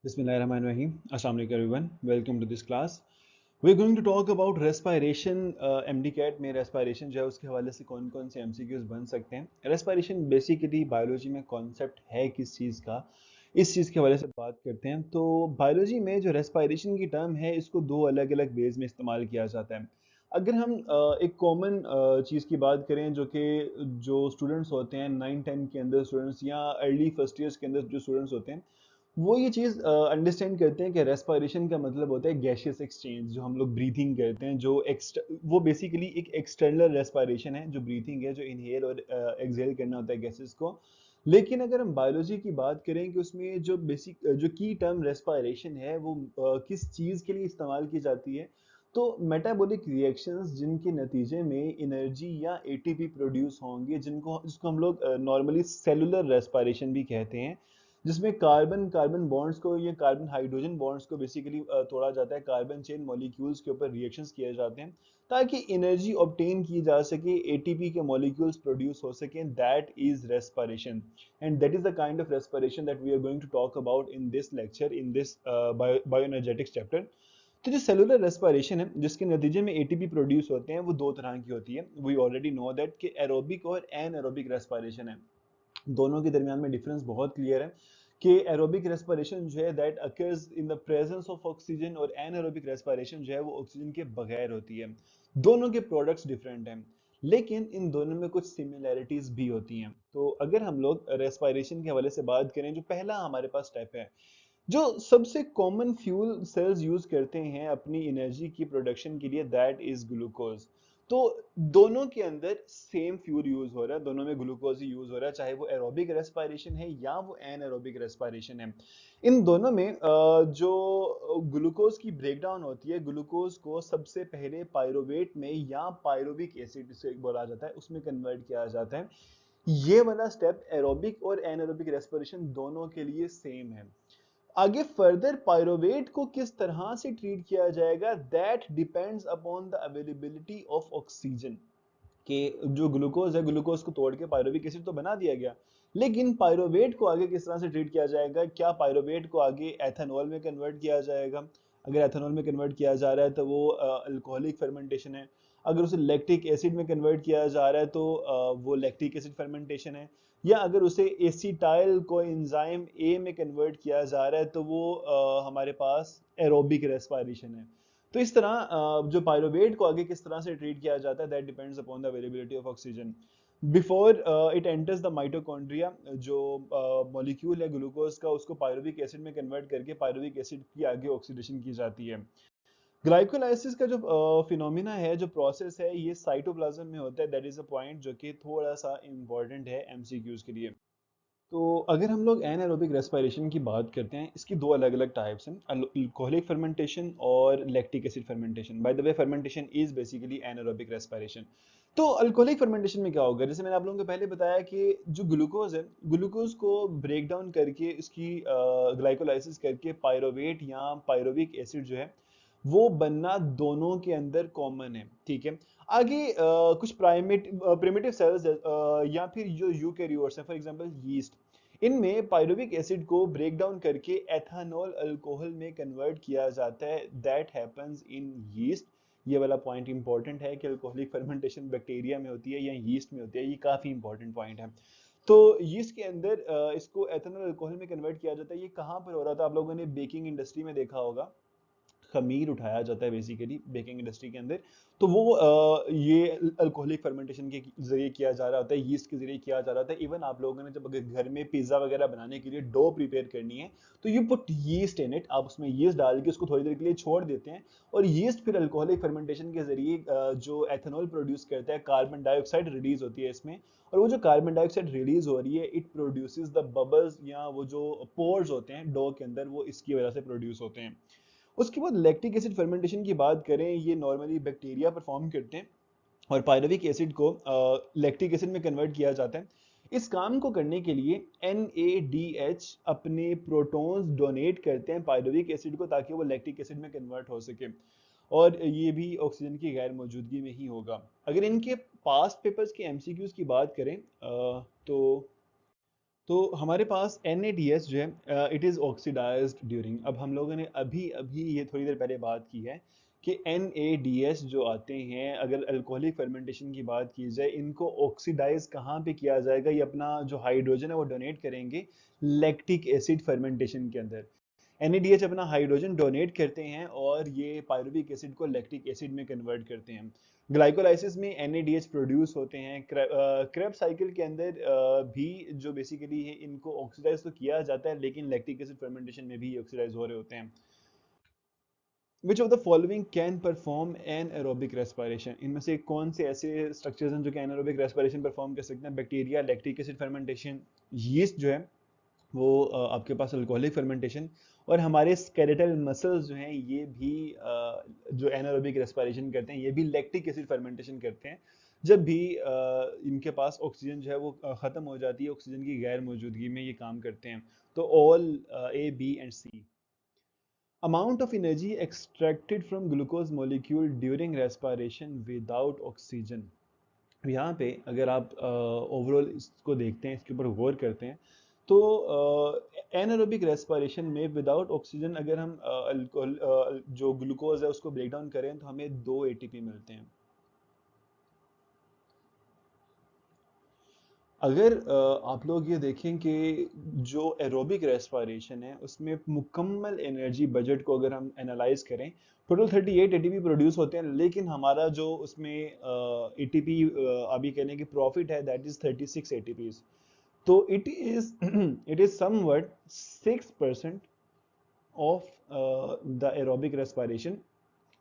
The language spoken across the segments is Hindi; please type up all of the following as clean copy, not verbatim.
Bismillahirrahmanirrahim. Assalamu alaikum everyone. Welcome to this class. We're going to talk about respiration. MDCAT में respiration जो है उसके हवाले से कौन कौन से MCQs बन सकते हैं. Respiration basically बायोलॉजी में कॉन्सेप्ट है किस चीज़ का, इस चीज़ के हवाले से बात करते हैं. तो बायोलॉजी में जो respiration की टर्म है इसको दो अलग अलग वेज में इस्तेमाल किया जाता है. अगर हम एक कॉमन चीज़ की बात करें जो कि जो स्टूडेंट्स होते हैं 9-10 के अंदर स्टूडेंट्स या अर्ली फर्स्ट ईयर्स के अंदर जो स्टूडेंट्स होते हैं वो ये चीज़ अंडरस्टैंड करते हैं कि रेस्पिरेशन का मतलब होता है गैशियस एक्सचेंज जो हम लोग ब्रीथिंग करते हैं वो बेसिकली एक एक्सटर्नल रेस्पिरेशन है जो ब्रीथिंग है जो इनहेल और एक्सहेल करना होता है गैसेस को. लेकिन अगर हम बायोलॉजी की बात करें कि उसमें जो बेसिक जो की टर्म रेस्पिरेशन है वो किस चीज़ के लिए इस्तेमाल की जाती है तो मेटाबॉलिक रिएक्शंस जिनके नतीजे में एनर्जी या एटीपी प्रोड्यूस होंगे जिसको हम लोग नॉर्मली सेलुलर रेस्पिरेशन भी कहते हैं जिसमें कार्बन कार्बन बॉन्ड्स को या कार्बन हाइड्रोजन बॉन्ड्स को बेसिकली तोड़ा जाता है कार्बन चेन मॉलिक्यूल्स के ऊपर रिएक्शंस किए जाते हैं ताकि एनर्जी ऑब्टेन की जा सके एटीपी के मॉलिक्यूल्स प्रोड्यूस हो सकें that is respiration and that is the kind of respiration that we are going to talk about in this lecture in this bioenergetics chapter. तो जो सेलुलर रेस्पिरेशन है जिसके नतीजे में एटीपी प्रोड्यूस होते हैं वो दो तरह की होती है. वी ऑलरेडी नो दैट कि एरोबिक और एनएरोबिक रेस्पिरेशन है. दोनों के दरमियान में डिफरेंस बहुत क्लियर है कि एरोबिक रेस्पिरेशन जो है that occurs in the presence of oxygen और एनएरोबिक रेस्पिरेशन जो है वो ऑक्सीजन के बगैर होती है. दोनों के प्रोडक्ट्स डिफरेंट हैं लेकिन इन दोनों में कुछ सिमिलैरिटीज भी होती हैं. तो अगर हम लोग रेस्पिरेशन के हवाले से बात करें जो पहला हमारे पास स्टेप है जो सबसे कॉमन फ्यूल सेल्स यूज करते हैं अपनी एनर्जी की प्रोडक्शन के लिए दैट इज ग्लूकोज. तो दोनों के अंदर सेम फ्यूल यूज हो रहा है दोनों में ग्लूकोज ही यूज हो रहा है चाहे वो एरोबिक रेस्पिरेशन है या वो एनएरोबिक रेस्पिरेशन है. इन दोनों में जो ग्लूकोज की ब्रेकडाउन होती है ग्लूकोज को सबसे पहले पायरोवेट में या पायरोविक एसिड से बोला जाता है उसमें कन्वर्ट किया जाता है. ये वाला स्टेप एरोबिक और एनएरोबिक रेस्पिरेशन दोनों के लिए सेम है. आगे फर्दर पायरोवेट को किस तरह से ट्रीट किया जाएगा that depends upon the availability of oxygen. कि जो ग्लूकोज है ग्लूकोज को तोड़ के पायरोविक एसिड तो बना दिया गया लेकिन पायरोवेट को आगे किस तरह से ट्रीट किया जाएगा क्या पायरोवेट को आगे एथेनॉल में कन्वर्ट किया जाएगा. अगर एथेनॉल में कन्वर्ट किया जा रहा है तो वो अल्कोहलिक फर्मेंटेशन है. अगर उसे लैक्टिक एसिड में कन्वर्ट किया जा रहा है तो वो लैक्टिक एसिड फर्मेंटेशन है. या अगर उसे एसिटाइल को एंजाइम ए में कन्वर्ट किया जा रहा है तो वो हमारे पास एरोबिक रेस्पिरेशन है. तो इस तरह जो पायरोवेट को आगे किस तरह से ट्रीट किया जाता है that depends upon the availability of oxygen before it enters the mitochondria. जो मॉलिक्यूल है ग्लूकोज का उसको पायरोविक एसिड में कन्वर्ट करके पायरोविक एसिड की आगे ऑक्सीडेशन की जाती है. ग्लाइकोलाइसिस का जो फिनोमिना है जो प्रोसेस है ये साइटोप्लाज्म में होता है दैट इज अ पॉइंट जो कि थोड़ा सा इंपॉर्टेंट है एमसीक्यूज के लिए. तो अगर हम लोग एनारोबिक रेस्पिरेशन की बात करते हैं इसकी दो अलग अलग टाइप्स हैं अल्कोहलिक फर्मेंटेशन और lactic acid fermentation. By the way fermentation is basically anaerobic respiration. तो अल्कोहलिक फर्मेंटेशन में क्या होगा जैसे मैंने आप लोगों को पहले बताया कि जो ग्लूकोज है ग्लूकोज को ब्रेक डाउन करके इसकी ग्लाइकोलाइसिस करके पायरोवेट या पायरोविक एसिड जो है वो बनना दोनों के अंदर कॉमन है. ठीक है. आगे कुछ प्रिमिटिव सेल्स या फिर जो यूकैरियोट्स हैं फॉर एग्जांपल यीस्ट इनमें पायरुविक एसिड को ब्रेक डाउन करके एथानॉल अल्कोहल में कन्वर्ट किया जाता है दैट हैपेंस इन यीस्ट. ये वाला पॉइंट इंपॉर्टेंट है कि अल्कोहलिक फर्मेंटेशन बैक्टीरिया में होती है या यीस्ट में होती है. ये काफी इंपॉर्टेंट पॉइंट है. तो यीस्ट के अंदर इसको एथानॉल अल्कोहल में कन्वर्ट किया जाता है. ये कहाँ पर हो रहा था आप लोगों ने बेकिंग इंडस्ट्री में देखा होगा. खमीर उठाया जाता है बेसिकली बेकिंग इंडस्ट्री के अंदर. तो वो ये अल्कोहलिक फर्मेंटेशन के जरिए किया जा रहा होता है यीस्ट के जरिए किया जा रहा होता है. इवन आप लोगों ने जब अगर घर में पिज्जा वगैरह बनाने के लिए डो प्रिपेयर करनी है तो you put yeast in it. आप उसमें यीस्ट डाल के उसको थोड़ी देर के लिए छोड़ देते हैं और यीस्ट फिर अल्कोहलिक फर्मेंटेशन के जरिए जो एथेनॉल प्रोड्यूस करता है कार्बन डाइऑक्साइड रिलीज होती है इसमें. और वो जो कार्बन डाइऑक्साइड रिलीज हो रही है इट प्रोड्यूसेस द बबल्स या वो जो पोर्स होते हैं डो के अंदर वो इसकी वजह से प्रोड्यूस होते हैं. उसके बाद लैक्टिक एसिड फर्मेंटेशन की बात करें ये नॉर्मली बैक्टीरिया परफॉर्म करते हैं और पायरुविक एसिड को लैक्टिक एसिड में कन्वर्ट किया जाता है. इस काम को करने के लिए NADH अपने प्रोटॉन्स डोनेट करते हैं पायरुविक एसिड को ताकि वो लैक्टिक एसिड में कन्वर्ट हो सके और ये भी ऑक्सीजन की गैर मौजूदगी में ही होगा. अगर इनके पास्ट पेपर्स के MCQs की बात करें तो तो हमारे पास NADH जो है इट इज़ ऑक्सीडाइज्ड ड्यूरिंग, अब हम लोगों ने अभी अभी ये थोड़ी देर पहले बात की है कि NADH जो आते हैं, अगर अल्कोहलिक फर्मेंटेशन की बात की जाए, इनको ऑक्सीडाइज कहाँ पे किया जाएगा, ये अपना जो हाइड्रोजन है वो डोनेट करेंगे लैक्टिक एसिड फर्मेंटेशन के अंदर। NADH अपना हाइड्रोजन डोनेट करते हैं और ये पायरुविक एसिड को लैक्टिक एसिड में कन्वर्ट करते हैं। ग्लाइकोलाइसिस में NADH प्रोड्यूस होते हैं। क्रेब्स साइकिल के अंदर भी जो बेसिकली है इनको ऑक्सीडाइज तो किया जाता है, लेकिन लैक्टिक एसिड फर्मेंटेशन में भी ऑक्सीडाइज हो रहे होते हैं। Which of the following can perform an aerobic respiration, इनमें से कौन से ऐसे स्ट्रक्चर्स हैं जो कि एनारोबिक रेस्पिरेशन परफॉर्म कर सकते हैं? Bacteria, lactic acid fermentation, yeast जो है वो आपके पास अल्कोहलिक फर्मेंटेशन, और हमारे स्केलेटल मसल्स जो हैं ये भी जो एनारोबिक रेस्पिरेशन करते हैं ये भी लैक्टिक एसिड फर्मेंटेशन करते हैं। जब भी इनके पास ऑक्सीजन जो है वो ख़त्म हो जाती है, ऑक्सीजन की गैर मौजूदगी में ये काम करते हैं। तो all A, B and C। Amount of energy extracted from glucose molecule during respiration without oxygen। यहाँ पे अगर आप ओवरऑल इसको देखते हैं, इसके ऊपर गौर करते हैं, तो एनारोबिक रेस्पिरेशन में विदाउट ऑक्सीजन अगर हम अल्कोहल जो ग्लूकोज है उसको ब्रेक डाउन करें तो हमें 2 ATP मिलते हैं। अगर आप लोग ये देखें कि जो एरोबिक रेस्पिरेशन है उसमें मुकम्मल एनर्जी बजट को अगर हम एनालाइज करें, टोटल 38 एटीपी प्रोड्यूस होते हैं, लेकिन हमारा जो उसमें एटीपी अभी कहने की प्रॉफिट है दैट इज 36 एटीपीज। तो it is somewhat 6% of the aerobic respiration.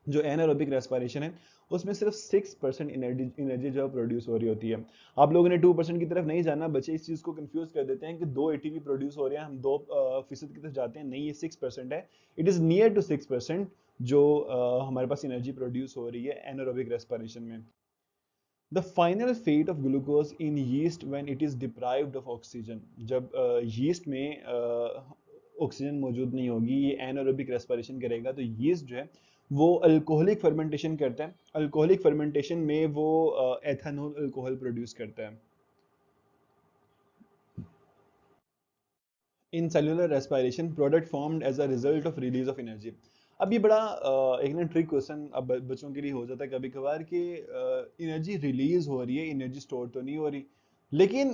जो एनारोबिक रेस्पिरेशन है उसमें सिर्फ 6% एनर्जी एनर्जी जो है प्रोड्यूस हो रही होती है। आप लोगों ने 2% की तरफ नहीं जाना, बच्चे इस चीज को कंफ्यूज कर देते हैं कि 2 एटीपी प्रोड्यूस हो रहे हैं, हम 2% की तरफ जाते हैं, नहीं, ये 6% है। इट इज नियर टू 6% जो हमारे पास एनर्जी प्रोड्यूस हो रही है एनारोबिक रेस्पिरेशन में। The final fate of glucose in yeast when it is deprived of oxygen, जब यीस्ट में ऑक्सीजन मौजूद नहीं होगी, ये एनारोबिक रेस्पिरेशन करेगा, तो यीस्ट जो है वो अल्कोहलिक फर्मेंटेशन करता है। अल्कोहलिक फर्मेंटेशन में वो एथेनॉल अल्कोहल प्रोड्यूस करता है। In cellular respiration product formed as a result of release of energy. अब ये बड़ा एक ना ट्रिक क्वेश्चन अब बच्चों के लिए हो जाता है कभी कभार कि एनर्जी रिलीज हो रही है, एनर्जी स्टोर तो नहीं हो रही। लेकिन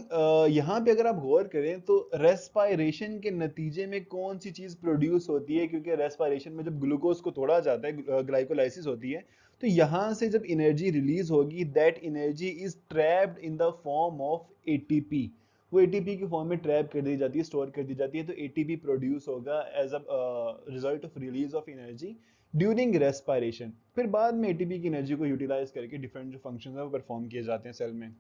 यहाँ पे अगर आप गौर करें तो रेस्पायरेशन के नतीजे में कौन सी चीज प्रोड्यूस होती है, क्योंकि रेस्पायरेशन में जब ग्लूकोज को तोड़ा जाता है, ग्लाइकोलाइसिस होती है, तो यहाँ से जब एनर्जी रिलीज होगी that energy is trapped in the form of ATP. वो एटीपी की फॉर्म में ट्रैप कर दी जाती है, स्टोर कर दी जाती है, तो एटीपी प्रोड्यूस होगा as a result of release of energy during respiration. फिर बाद में एटीपी की एनर्जी को यूटिलाइज करके डिफरेंट जो फंक्शंस है वो परफॉर्म किए जाते हैं सेल में।